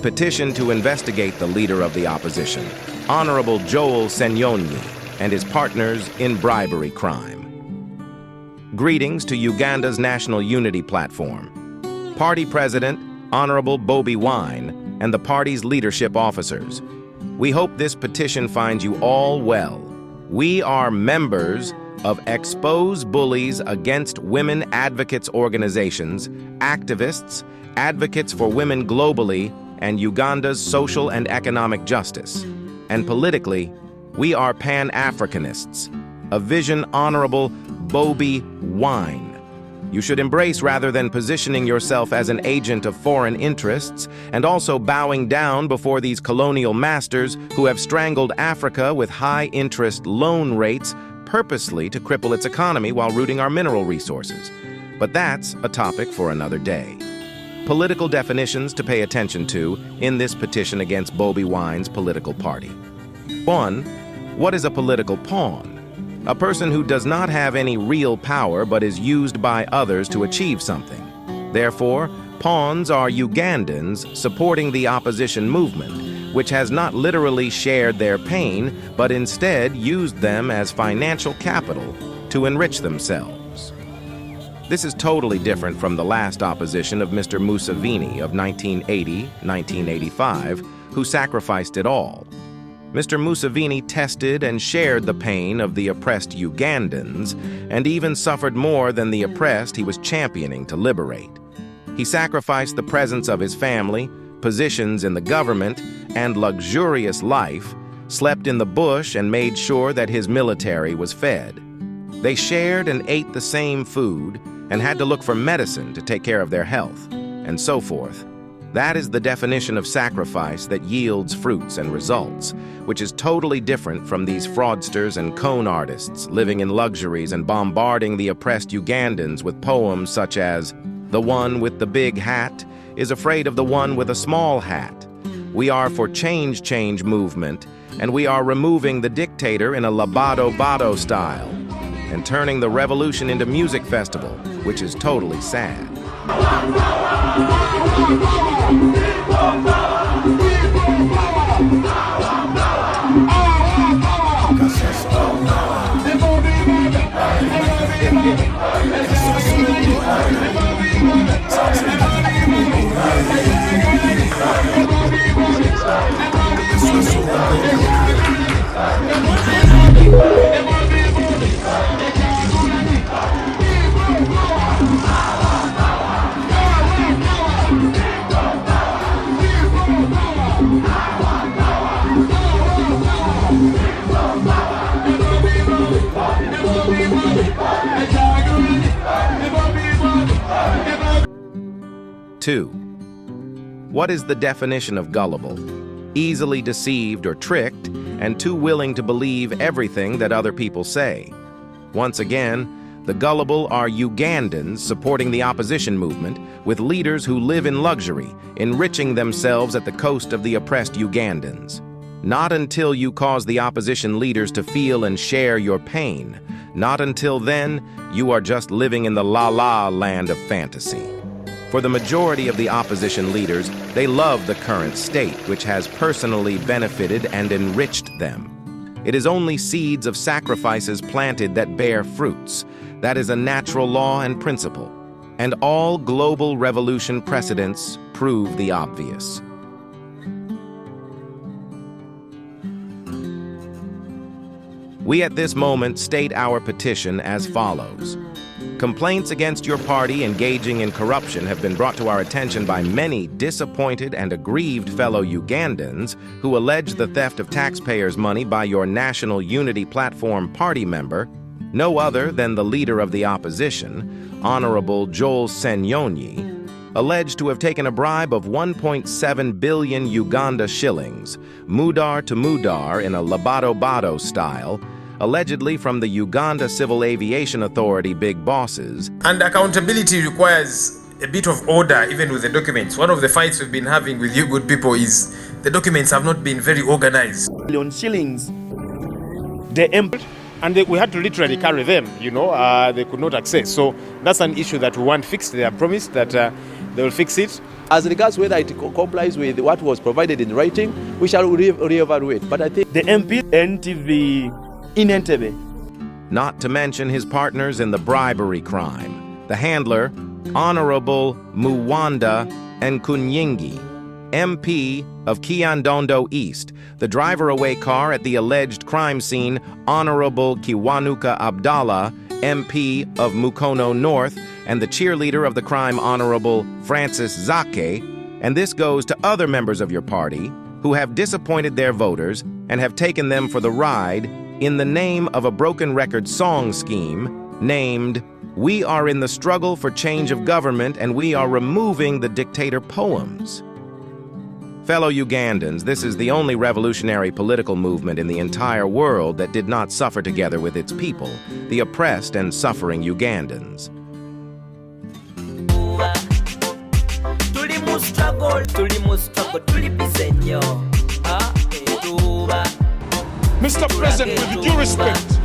petition to investigate the leader of the opposition, Honorable Ssenyonyi, and his partners in bribery crime. Greetings to Uganda's National Unity Platform. Party President, Honorable Bobi Wine, and the party's leadership officers. We hope this petition finds you all well. We are members of Expose Bullies Against Women Advocates organizations, activists, advocates for women globally, and Uganda's social and economic justice. And politically, we are Pan-Africanists, a vision Honorable Bobi Wine. You should embrace rather than positioning yourself as an agent of foreign interests and also bowing down before these colonial masters who have strangled Africa with high-interest loan rates purposely to cripple its economy while rooting our mineral resources. But that's a topic for another day. Political definitions to pay attention to in this petition against Bobi Wine's political party. 1. What is a political pawn? A person who does not have any real power but is used by others to achieve something. Therefore, pawns are Ugandans supporting the opposition movement, which has not literally shared their pain, but instead used them as financial capital to enrich themselves. This is totally different from the last opposition of Mr. Museveni of 1980-1985, who sacrificed it all. Mr. Museveni tested and shared the pain of the oppressed Ugandans and even suffered more than the oppressed he was championing to liberate. He sacrificed the presence of his family, positions in the government, and luxurious life, slept in the bush, and made sure that his military was fed. They shared and ate the same food and had to look for medicine to take care of their health, and so forth. That is the definition of sacrifice that yields fruits and results, which is totally different from these fraudsters and cone artists living in luxuries and bombarding the oppressed Ugandans with poems such as, "The one with the big hat is afraid of the one with a small hat. We are for change movement, and we are removing the dictator in a labado-bado style, and turning the revolution into music festival, which is totally sad." Two. What is the definition of gullible? Easily deceived or tricked, and too willing to believe everything that other people say. Once again, the gullible are Ugandans supporting the opposition movement with leaders who live in luxury, enriching themselves at the cost of the oppressed Ugandans. Not until you cause the opposition leaders to feel and share your pain. Not until then, you are just living in the la-la land of fantasy. For the majority of the opposition leaders, they love the current state, which has personally benefited and enriched them. It is only seeds of sacrifices planted that bear fruits. That is a natural law and principle. And all global revolution precedents prove the obvious. We at this moment state our petition as follows. Complaints against your party engaging in corruption have been brought to our attention by many disappointed and aggrieved fellow Ugandans who allege the theft of taxpayers' money by your National Unity Platform party member, no other than the leader of the opposition, Honorable Ssenyonyi, alleged to have taken a bribe of 1.7 billion Uganda shillings, mudar to mudar in a labado-bado style, allegedly from the Uganda Civil Aviation Authority big bosses. And accountability requires a bit of order even with the documents. One of the fights we've been having with you good people is the documents have not been very organized. Million shillings, and we had to literally carry them, they could not access. So that's an issue that we want fixed. They have promised that they will fix it. As regards whether it complies with what was provided in writing, we shall re-evaluate. But I think The MP NTV in Entebbe. Not to mention his partners in the bribery crime, the handler, Honorable Muwanda Nkunyingi, MP of Kiandondo East, the driver-away car at the alleged crime scene, Honorable Kiwanuka Abdallah, MP of Mukono North, and the cheerleader of the crime, Honorable Francis Zake, and this goes to other members of your party who have disappointed their voters and have taken them for the ride in the name of a broken record song scheme named "We Are in the Struggle for Change of Government and We Are Removing the Dictator Poems." Fellow Ugandans, this is the only revolutionary political movement in the entire world that did not suffer together with its people, the oppressed and suffering Ugandans. Mr. President, with due respect,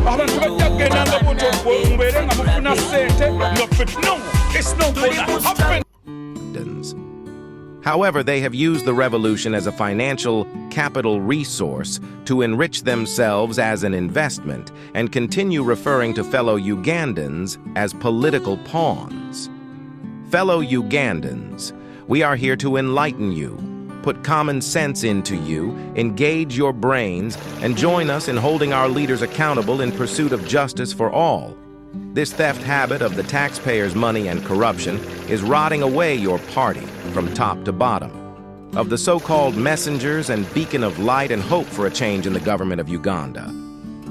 abantu bajjagenanga buto mubere nga mufuna sente no, it's not gonna happen. However, they have used the revolution as a financial capital resource to enrich themselves as an investment and continue referring to fellow Ugandans as political pawns. Fellow Ugandans, we are here to enlighten you, put common sense into you, engage your brains, and join us in holding our leaders accountable in pursuit of justice for all. This theft habit of the taxpayers' money and corruption is rotting away your party from top to bottom. Of the so-called messengers and beacon of light and hope for a change in the government of Uganda.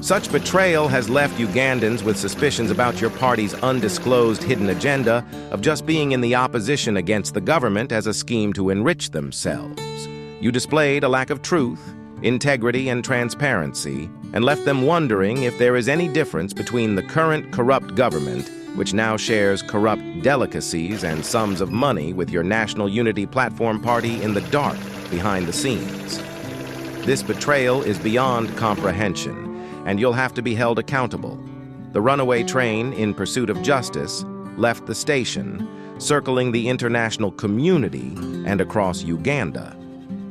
Such betrayal has left Ugandans with suspicions about your party's undisclosed hidden agenda of just being in the opposition against the government as a scheme to enrich themselves. You displayed a lack of truth, integrity, and transparency, and left them wondering if there is any difference between the current corrupt government, which now shares corrupt delicacies and sums of money with your National Unity Platform party in the dark behind the scenes. This betrayal is beyond comprehension, and you'll have to be held accountable. The runaway train, in pursuit of justice, left the station, circling the international community and across Uganda.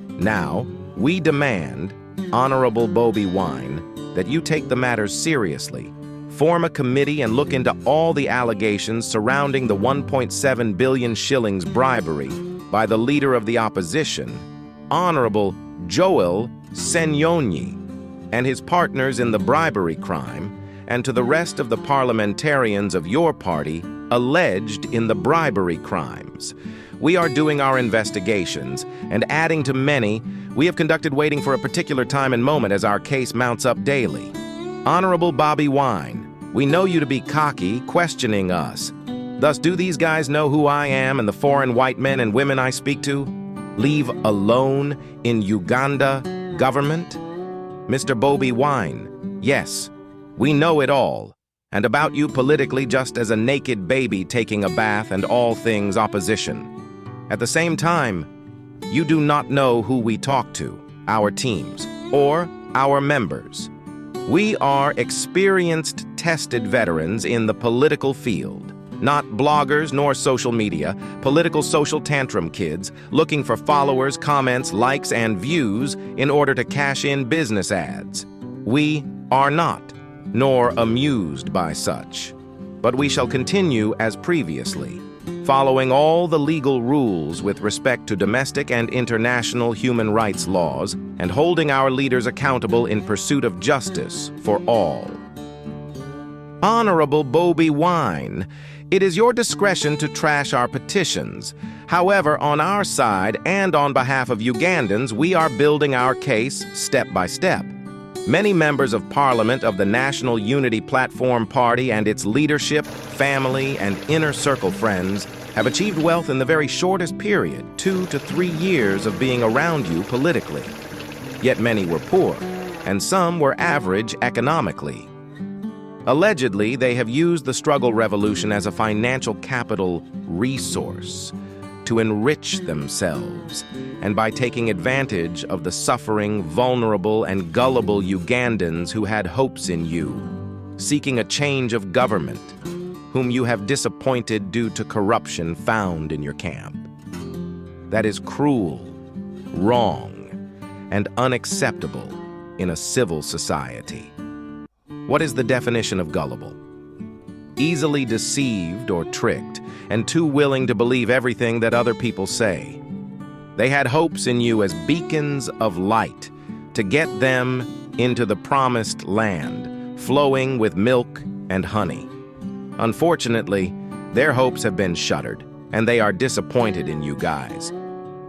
Now, we demand, Honorable Bobi Wine, that you take the matters seriously, form a committee and look into all the allegations surrounding the 1.7 billion shillings bribery by the leader of the opposition, Honorable Ssenyonyi, and his partners in the bribery crime, and to the rest of the parliamentarians of your party alleged in the bribery crimes. We are doing our investigations, and adding to many, we have conducted waiting for a particular time and moment as our case mounts up daily. Honorable Bobi Wine, we know you to be cocky, questioning us. Thus, do these guys know who I am and the foreign white men and women I speak to? Leave alone in Uganda government? Mr. Bobi Wine, yes, we know it all, and about you politically just as a naked baby taking a bath and all things opposition. At the same time, you do not know who we talk to, our teams, or our members. We are experienced, tested veterans in the political field, not bloggers nor social media, political social tantrum kids looking for followers, comments, likes, and views in order to cash in business ads. We are not, nor amused by such. But we shall continue as previously, following all the legal rules with respect to domestic and international human rights laws and holding our leaders accountable in pursuit of justice for all. Honorable Bobi Wine, it is your discretion to trash our petitions. However, on our side and on behalf of Ugandans, we are building our case step by step. Many members of Parliament of the National Unity Platform Party and its leadership, family, and inner circle friends have achieved wealth in the very shortest period, 2 to 3 years of being around you politically. Yet many were poor, and some were average economically. Allegedly, they have used the struggle revolution as a financial capital resource to enrich themselves, and by taking advantage of the suffering, vulnerable, and gullible Ugandans who had hopes in you, seeking a change of government, whom you have disappointed due to corruption found in your camp. that is cruel, wrong, and unacceptable in a civil society. What is the definition of gullible? Easily deceived or tricked, and too willing to believe everything that other people say. They had hopes in you as beacons of light to get them into the promised land, flowing with milk and honey. Unfortunately, their hopes have been shuttered, and they are disappointed in you guys.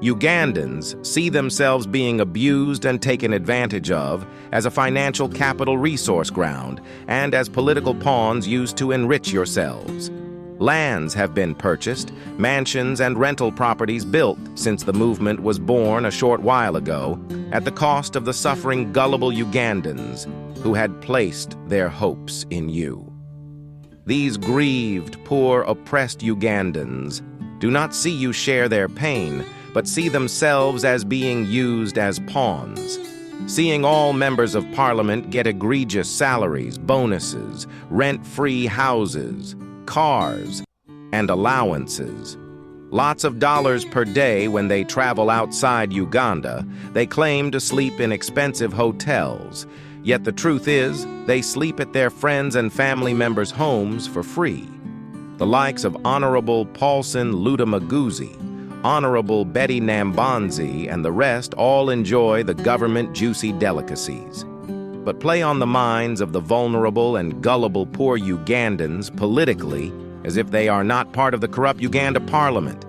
Ugandans see themselves being abused and taken advantage of as a financial capital resource ground and as political pawns used to enrich yourselves. Lands have been purchased, mansions and rental properties built since the movement was born a short while ago at the cost of the suffering gullible Ugandans who had placed their hopes in you. These grieved, poor, oppressed Ugandans do not see you share their pain, but see themselves as being used as pawns. Seeing all members of parliament get egregious salaries, bonuses, rent-free houses, cars, and allowances. Lots of dollars per day when they travel outside Uganda, they claim to sleep in expensive hotels. Yet the truth is, they sleep at their friends' and family members' homes for free. The likes of Honorable Paulson Ludamaguzi, Honorable Betty Nambanzi, and the rest all enjoy the government juicy delicacies. But play on the minds of the vulnerable and gullible poor Ugandans politically as if they are not part of the corrupt Uganda parliament.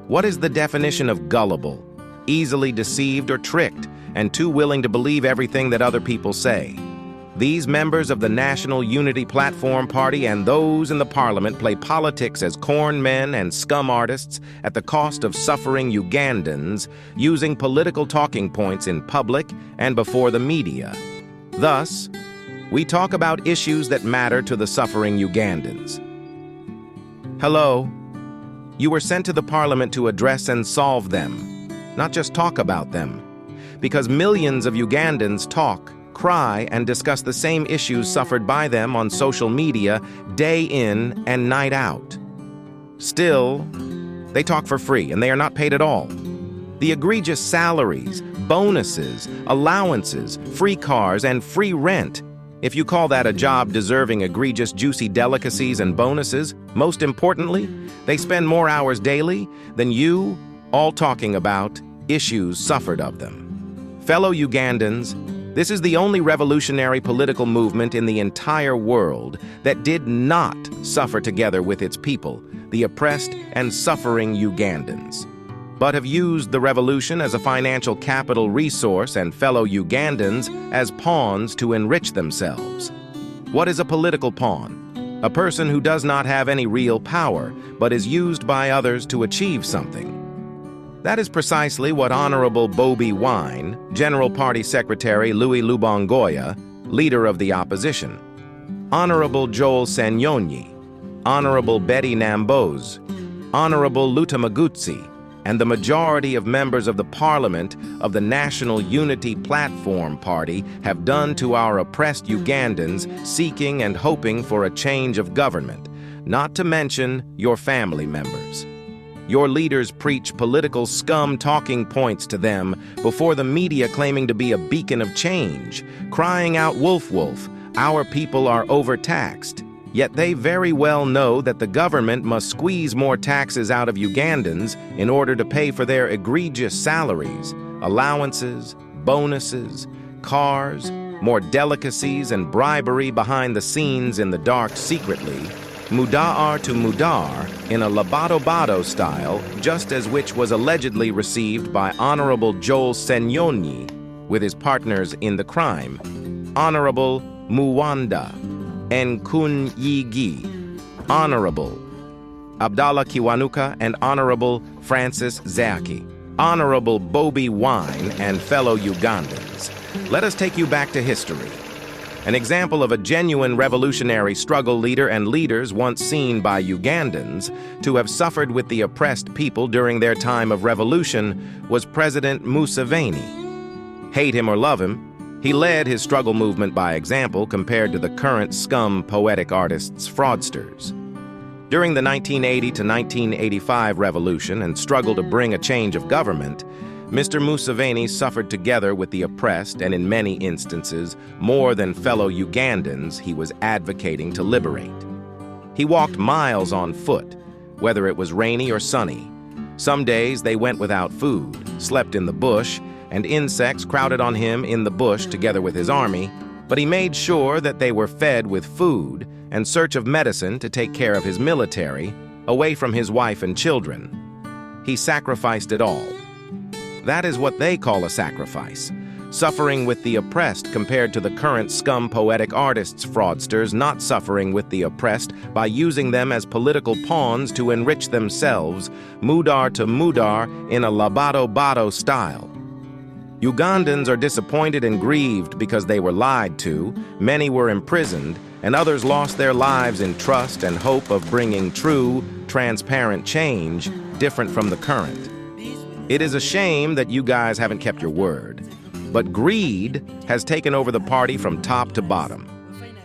What is the definition of gullible? Easily deceived or tricked, and too willing to believe everything that other people say. These members of the National Unity Platform Party and those in the parliament play politics as corn men and scum artists at the cost of suffering Ugandans, using political talking points in public and before the media. Thus, we talk about issues that matter to the suffering Ugandans. Hello. You were sent to the parliament to address and solve them, not just talk about them. Because millions of Ugandans talk, cry, and discuss the same issues suffered by them on social media day in and night out. Still, they talk for free and they are not paid at all. The egregious salaries, bonuses, allowances, free cars, and free rent. If you call that a job deserving egregious juicy delicacies and bonuses, most importantly, they spend more hours daily than you, all talking about issues suffered of them. Fellow Ugandans, this is the only revolutionary political movement in the entire world that did not suffer together with its people, the oppressed and suffering Ugandans, but have used the revolution as a financial capital resource and fellow Ugandans as pawns to enrich themselves. What is a political pawn? A person who does not have any real power, but is used by others to achieve something. That is precisely what Honorable Bobi Wine, General Party Secretary Louis Lubongoya, Leader of the Opposition, Honorable Joel Ssenyonyi, Honorable Betty Namboz, Honorable Lutamagutsi, and the majority of members of the Parliament of the National Unity Platform Party have done to our oppressed Ugandans seeking and hoping for a change of government, not to mention your family members. Your leaders preach political scum talking points to them before the media claiming to be a beacon of change, crying out, "Wolf, wolf, our people are overtaxed." Yet they very well know that the government must squeeze more taxes out of Ugandans in order to pay for their egregious salaries, allowances, bonuses, cars, more delicacies, and bribery behind the scenes in the dark secretly, mudar to mudar in a labado-bado style, just as which was allegedly received by Honorable Joel Ssenyonyi with his partners in the crime, Honorable Muwanda Nkunyigi, Honorable Abdallah Kiwanuka, and Honorable Francis Zaki, Honorable Bobi Wine, and fellow Ugandans. Let us take you back to history. An example of a genuine revolutionary struggle leader and leaders once seen by Ugandans to have suffered with the oppressed people during their time of revolution was President Museveni. Hate him or love him, he led his struggle movement by example compared to the current scum poetic artists fraudsters. During the 1980 to 1985 revolution and struggle to bring a change of government, Mr. Museveni suffered together with the oppressed and, in many instances, more than fellow Ugandans he was advocating to liberate. He walked miles on foot, whether it was rainy or sunny. Some days they went without food, slept in the bush, and insects crowded on him in the bush together with his army, but he made sure that they were fed with food and search of medicine to take care of his military, away from his wife and children. He sacrificed it all. That is what they call a sacrifice. Suffering with the oppressed compared to the current scum poetic artists fraudsters not suffering with the oppressed by using them as political pawns to enrich themselves, mudar to mudar in a labado-bado style. Ugandans are disappointed and grieved because they were lied to, many were imprisoned, and others lost their lives in trust and hope of bringing true, transparent change different from the current. It is a shame that you guys haven't kept your word, but greed has taken over the party from top to bottom.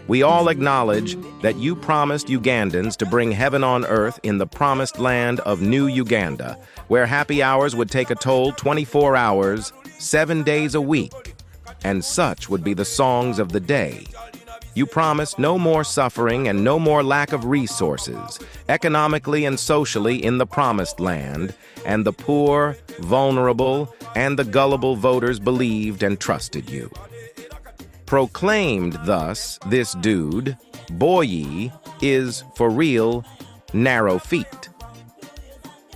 We all acknowledge that you promised Ugandans to bring heaven on earth in the promised land of New Uganda, where happy hours would take a toll 24 hours, 7 days a week, and such would be the songs of the day. You promised no more suffering and no more lack of resources, economically and socially in the promised land, and the poor, vulnerable, and the gullible voters believed and trusted you. Proclaimed thus, this dude, Boyi, is, for real, narrow feet.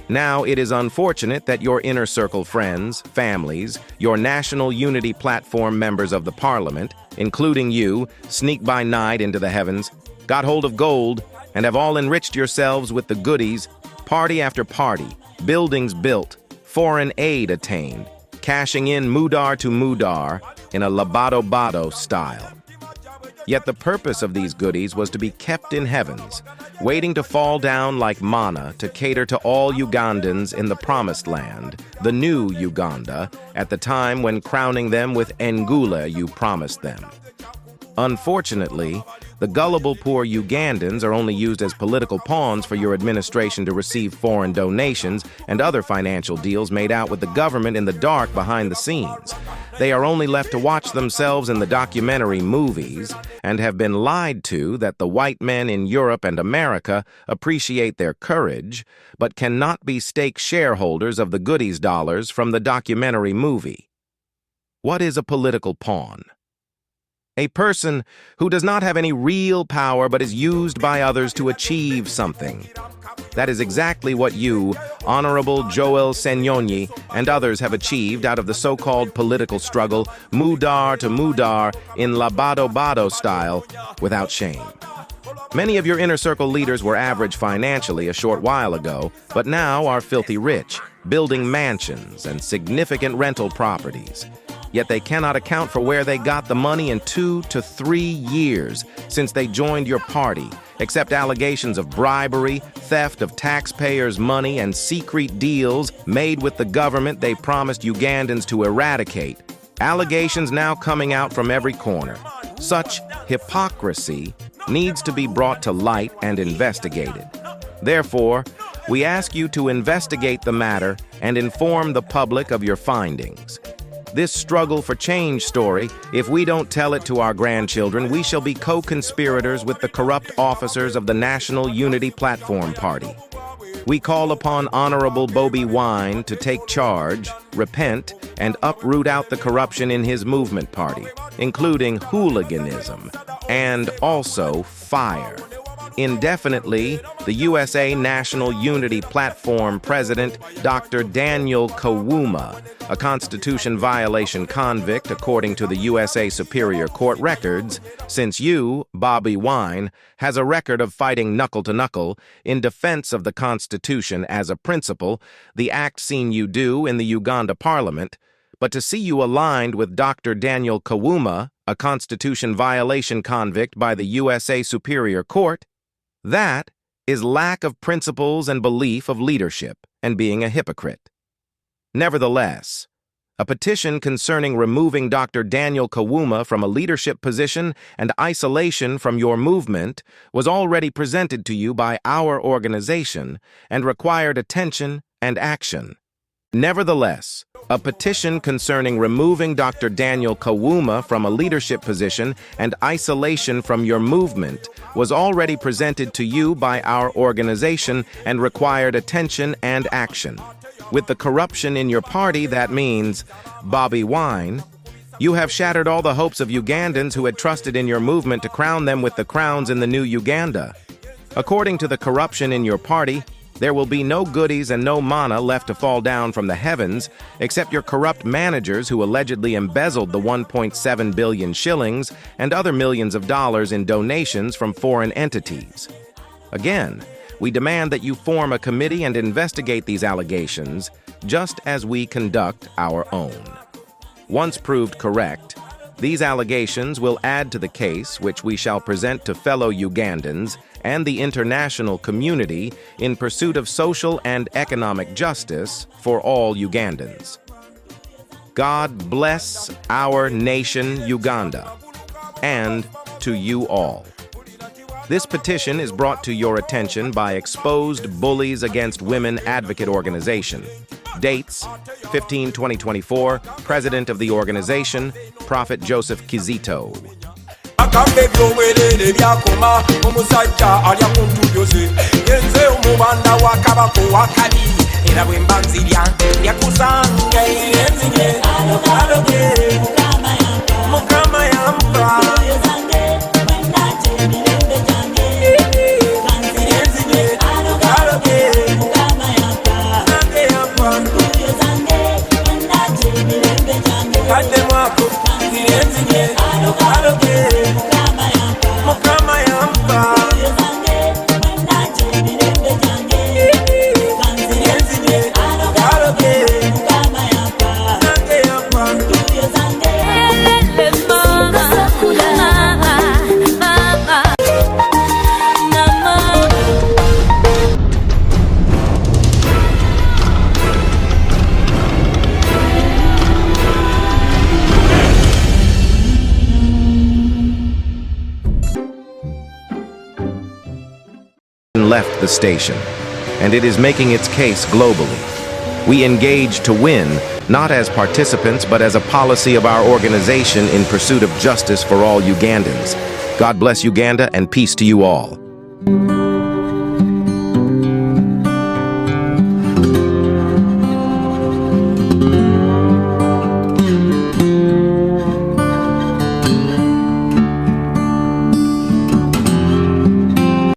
Now, it is unfortunate that your inner circle friends, families, your National Unity Platform members of the Parliament, including you, sneak by night into the heavens, got hold of gold, and have all enriched yourselves with the goodies, party after party, buildings built, foreign aid attained, cashing in mudar to mudar in a labado-bado style. Yet the purpose of these goodies was to be kept in heavens, waiting to fall down like manna to cater to all Ugandans in the promised land, the new Uganda, at the time when crowning them with Ngula you promised them. Unfortunately, the gullible poor Ugandans are only used as political pawns for your administration to receive foreign donations and other financial deals made out with the government in the dark behind the scenes. They are only left to watch themselves in the documentary movies and have been lied to that the white men in Europe and America appreciate their courage, but cannot be stake shareholders of the goodies dollars from the documentary movie. What is a political pawn? A person who does not have any real power but is used by others to achieve something. That is exactly what you, Honorable Joel Ssenyonyi, and others have achieved out of the so-called political struggle, mudar to mudar, in labado-bado style, without shame. Many of your inner circle leaders were average financially a short while ago, but now are filthy rich, building mansions and significant rental properties. Yet they cannot account for where they got the money in 2 to 3 years since they joined your party, except allegations of bribery, theft of taxpayers' money, and secret deals made with the government they promised Ugandans to eradicate. Allegations now coming out from every corner. Such hypocrisy needs to be brought to light and investigated. Therefore, we ask you to investigate the matter and inform the public of your findings. This struggle for change story, if we don't tell it to our grandchildren, we shall be co-conspirators with the corrupt officers of the National Unity Platform Party. We call upon Honorable Bobi Wine to take charge, repent, and uproot out the corruption in his movement party, including hooliganism, and also fire. Indefinitely, the USA National Unity Platform President, Dr. Daniel Kawuma, a Constitution violation convict according to the USA Superior Court records, since you, Bobi Wine, has a record of fighting knuckle-to-knuckle in defense of the Constitution as a principle, the act seen you do in the Uganda Parliament, but to see you aligned with Dr. Daniel Kawuma, a Constitution violation convict by the USA Superior Court, that is lack of principles and belief of leadership and being a hypocrite. Nevertheless, A petition concerning removing Dr. Daniel Kawuma from a leadership position and isolation from your movement was already presented to you by our organization and required attention and action. Nevertheless, a petition concerning removing Dr. Daniel Kawuma from a leadership position and isolation from your movement was already presented to you by our organization and required attention and action. With the corruption in your party, that means, Bobi Wine, you have shattered all the hopes of Ugandans who had trusted in your movement to crown them with the crowns in the new Uganda. According to the corruption in your party, there will be no goodies and no manna left to fall down from the heavens, except your corrupt managers who allegedly embezzled the 1.7 billion shillings and other millions of dollars in donations from foreign entities. Again, we demand that you form a committee and investigate these allegations, just as we conduct our own. Once proved correct, these allegations will add to the case which we shall present to fellow Ugandans and the international community in pursuit of social and economic justice for all Ugandans. God bless our nation, Uganda, and to you all. This petition is brought to your attention by Exposed Bullies Against Women Advocate Organization. Dates: 15/2024, President of the organization, Prophet Joseph Kizito. Akambe byobwerere byakoma omusajja alya muntu byose yenze omubanda wakabako wakali era bwe mbanzirya yakusange yenzinye aloge mukama yampa left the station, and it is making its case globally. We engage to win, not as participants, but as a policy of our organization in pursuit of justice for all Ugandans. God bless Uganda and peace to you all.